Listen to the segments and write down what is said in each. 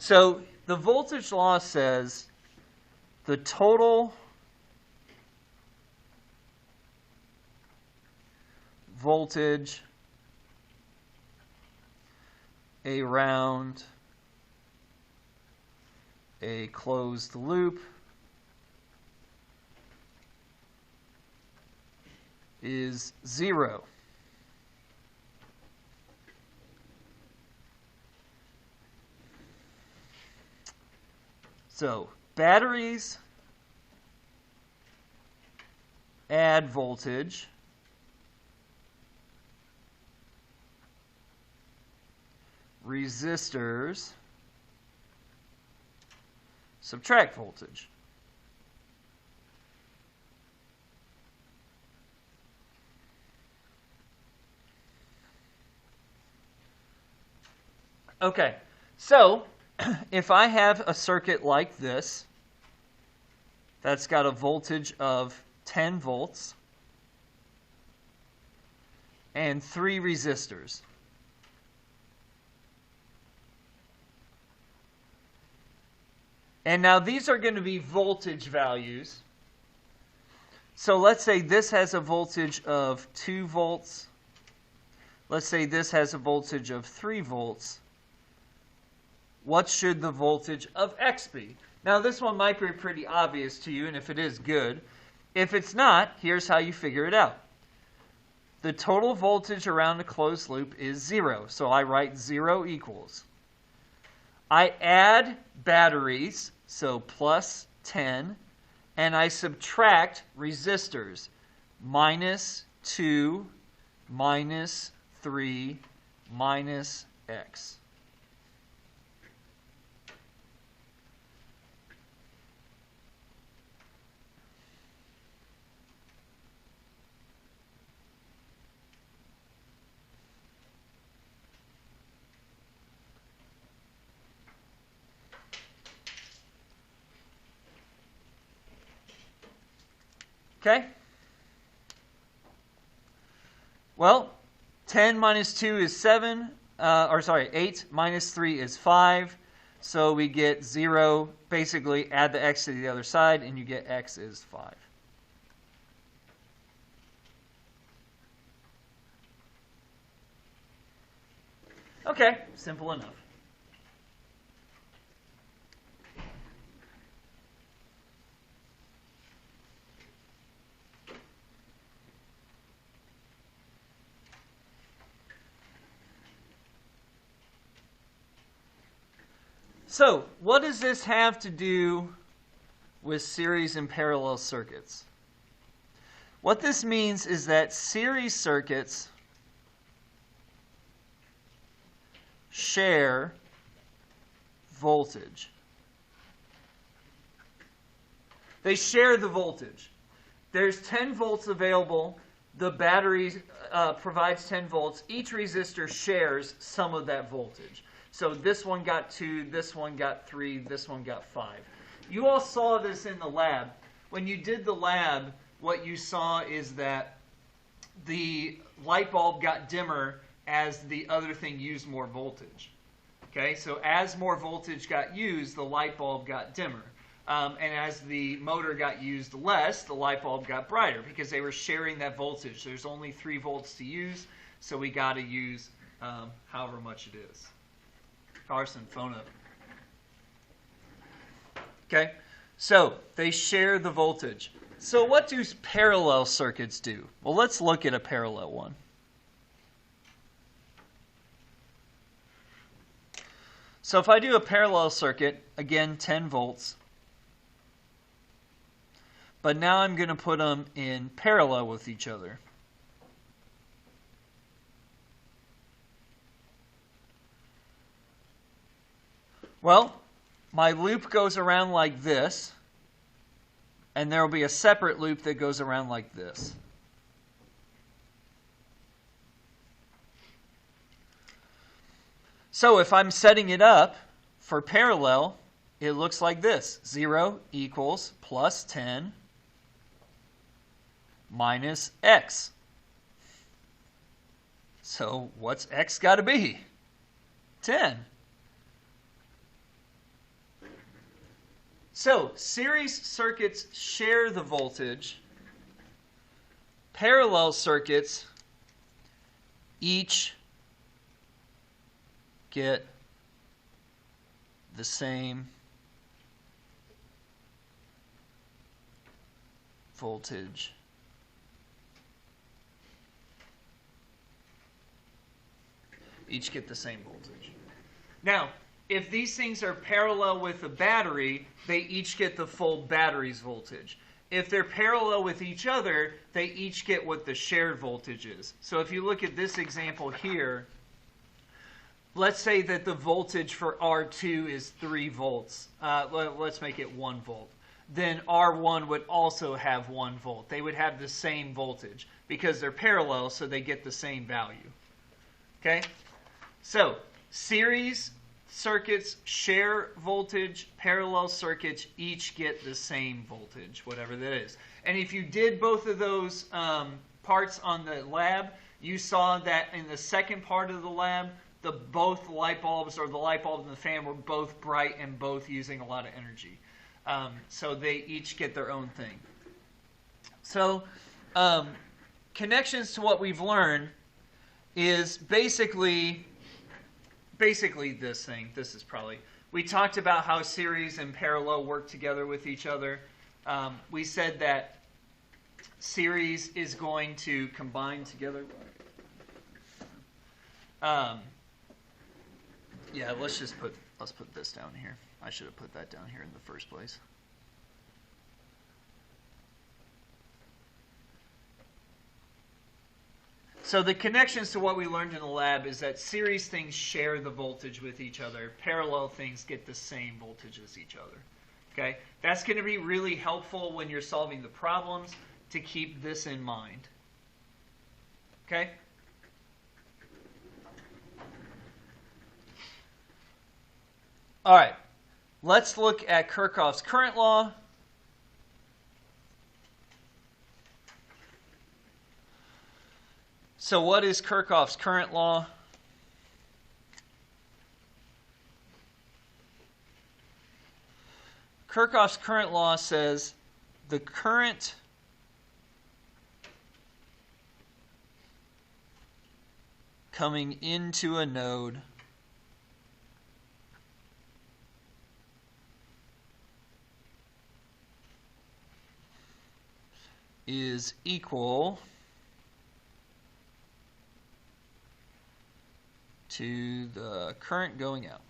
So the voltage law says the total voltage around a closed loop is 0. So batteries add voltage, resistors subtract voltage. Okay, so if I have a circuit like this that's got a voltage of 10 volts and 3 resistors, and now these are going to be voltage values. So let's say this has a voltage of 2 volts. Let's say this has a voltage of 3 volts. What should the voltage of X be? Now this one might be pretty obvious to you, and if it is, good. If it's not, here's how you figure it out. The total voltage around a closed loop is 0, so I write 0 equals. I add batteries, so plus 10, and I subtract resistors, minus 2, minus 3, minus X. Okay? Well, 10 minus 2 is 7, 8 minus 3 is 5. So we get 0, basically add the X to the other side, and you get X is 5. Okay, simple enough. So, what does this have to do with series and parallel circuits? What this means is that series circuits share voltage. They share the voltage. There's 10 volts available. The battery provides 10 volts. Each resistor shares some of that voltage. So this one got 2, this one got 3, this one got 5. You all saw this in the lab. When you did the lab, what you saw is that the light bulb got dimmer as the other thing used more voltage. Okay, so as more voltage got used, the light bulb got dimmer. And as the motor got used less, the light bulb got brighter because they were sharing that voltage. There's only 3 volts to use, so we got to use however much it is. Carson, phone up. Okay, so they share the voltage. So what do parallel circuits do? Well, let's look at a parallel one. So if I do a parallel circuit, again 10 volts, but now I'm going to put them in parallel with each other. Well, my loop goes around like this, and there will be a separate loop that goes around like this. So if I'm setting it up for parallel, it looks like this. 0 equals plus 10 minus X. So what's X got to be? 10. So series circuits share the voltage. Parallel circuits each get the same voltage. Each get the same voltage. Now, if these things are parallel with a battery, they each get the full battery's voltage. If they're parallel with each other, they each get what the shared voltage is. So if you look at this example here, let's say that the voltage for R2 is 3 volts. Let's make it 1 volt. Then R1 would also have 1 volt. They would have the same voltage because they're parallel, so they get the same value. Okay? So, series circuits share voltage. Parallel circuits each get the same voltage, whatever that is. And if you did both of those parts on the lab, you saw that in the second part of the lab, both light bulbs, or the light bulb and the fan, were both bright and both using a lot of energy. So they each get their own thing. So connections to what we've learned is basically this thing. This is probably, we talked about how series and parallel work together with each other. We said that series is going to combine together. Yeah, let's put this down here. I should have put that down here in the first place. So the connections to what we learned in the lab is that series things share the voltage with each other. Parallel things get the same voltage as each other. Okay? That's going to be really helpful when you're solving the problems to keep this in mind. Okay? All right. Let's look at Kirchhoff's current law. So what is Kirchhoff's current law? Kirchhoff's current law says the current coming into a node is equal to the current going out.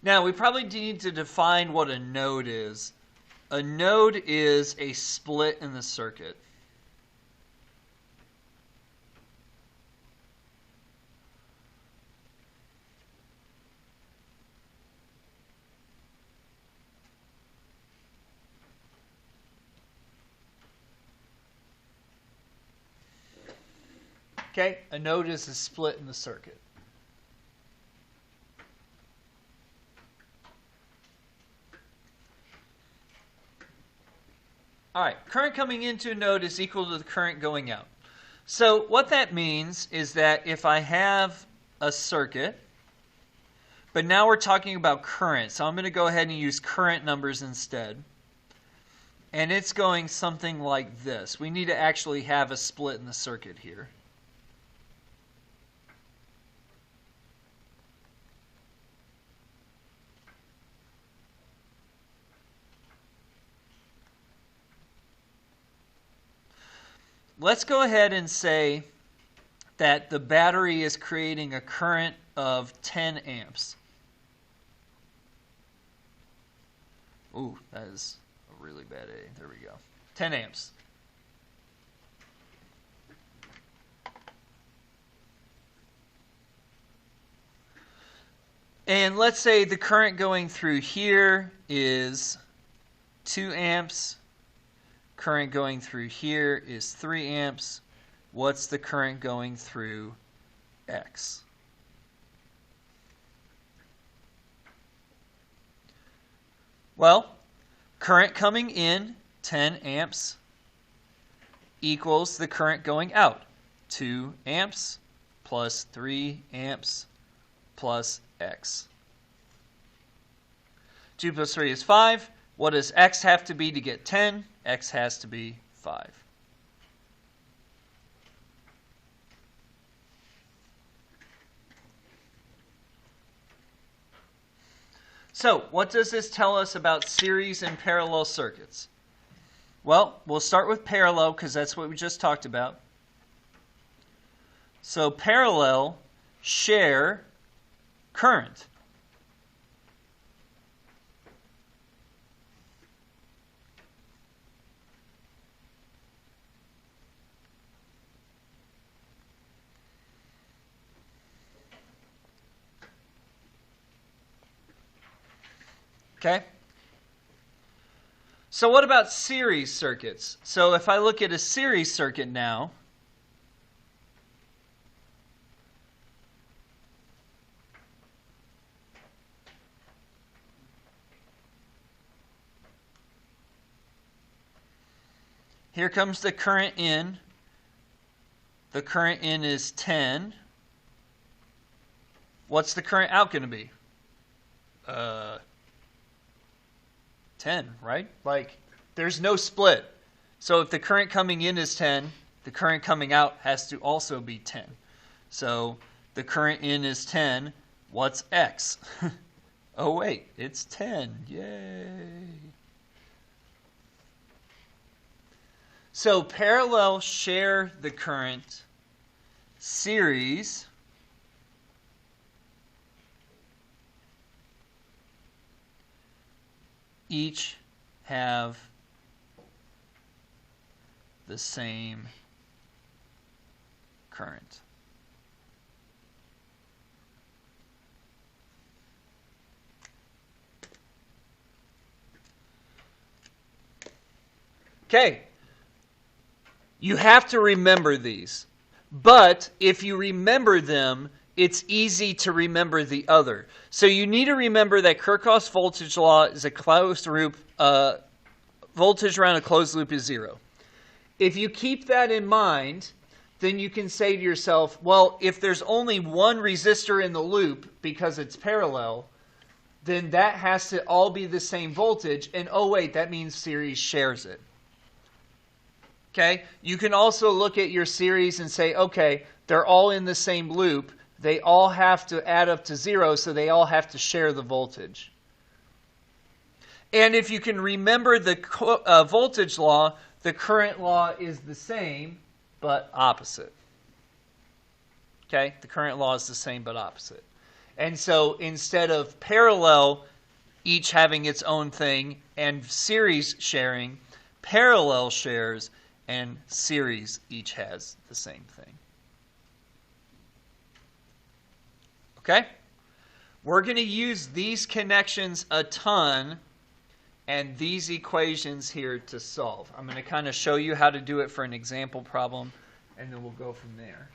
Now, we probably need to define what a node is. A node is a split in the circuit. Okay, a node is a split in the circuit. All right, current coming into a node is equal to the current going out. So what that means is that if I have a circuit, but now we're talking about current, so I'm going to go ahead and use current numbers instead. And it's going something like this. We need to actually have a split in the circuit here. Let's go ahead and say that the battery is creating a current of 10 amps. Ooh, that is a really bad A. There we go. 10 amps. And let's say the current going through here is 2 amps. Current going through here is 3 amps. What's the current going through X? Well, current coming in, 10 amps, equals the current going out, 2 amps. plus 3 amps plus X. 2 plus 3 is 5. What does X have to be to get 10? X has to be 5. So, what does this tell us about series and parallel circuits? Well, we'll start with parallel because that's what we just talked about. So, parallel share current. Okay? So what about series circuits? So if I look at a series circuit now, here comes the current in. The current in is 10. What's the current out going to be? 10, right? Like, there's no split. So if the current coming in is 10, the current coming out has to also be 10. So the current in is 10. What's X? Oh, wait, it's 10. Yay. So parallel share the current. Series each have the same current. Okay. You have to remember these. But if you remember them, it's easy to remember the other. So you need to remember that Kirchhoff's voltage law is a closed loop. Voltage around a closed loop is 0. If you keep that in mind, then you can say to yourself, well, if there's only one resistor in the loop because it's parallel, then that has to all be the same voltage. And oh, wait, that means series shares it. Okay? You can also look at your series and say, okay, they're all in the same loop. They all have to add up to 0, so they all have to share the voltage. And if you can remember the voltage law, the current law is the same, but opposite. Okay? The current law is the same, but opposite. And so instead of parallel, each having its own thing, and series sharing, parallel shares, and series each has the same thing. Okay? We're going to use these connections a ton and these equations here to solve. I'm going to kind of show you how to do it for an example problem, and then we'll go from there.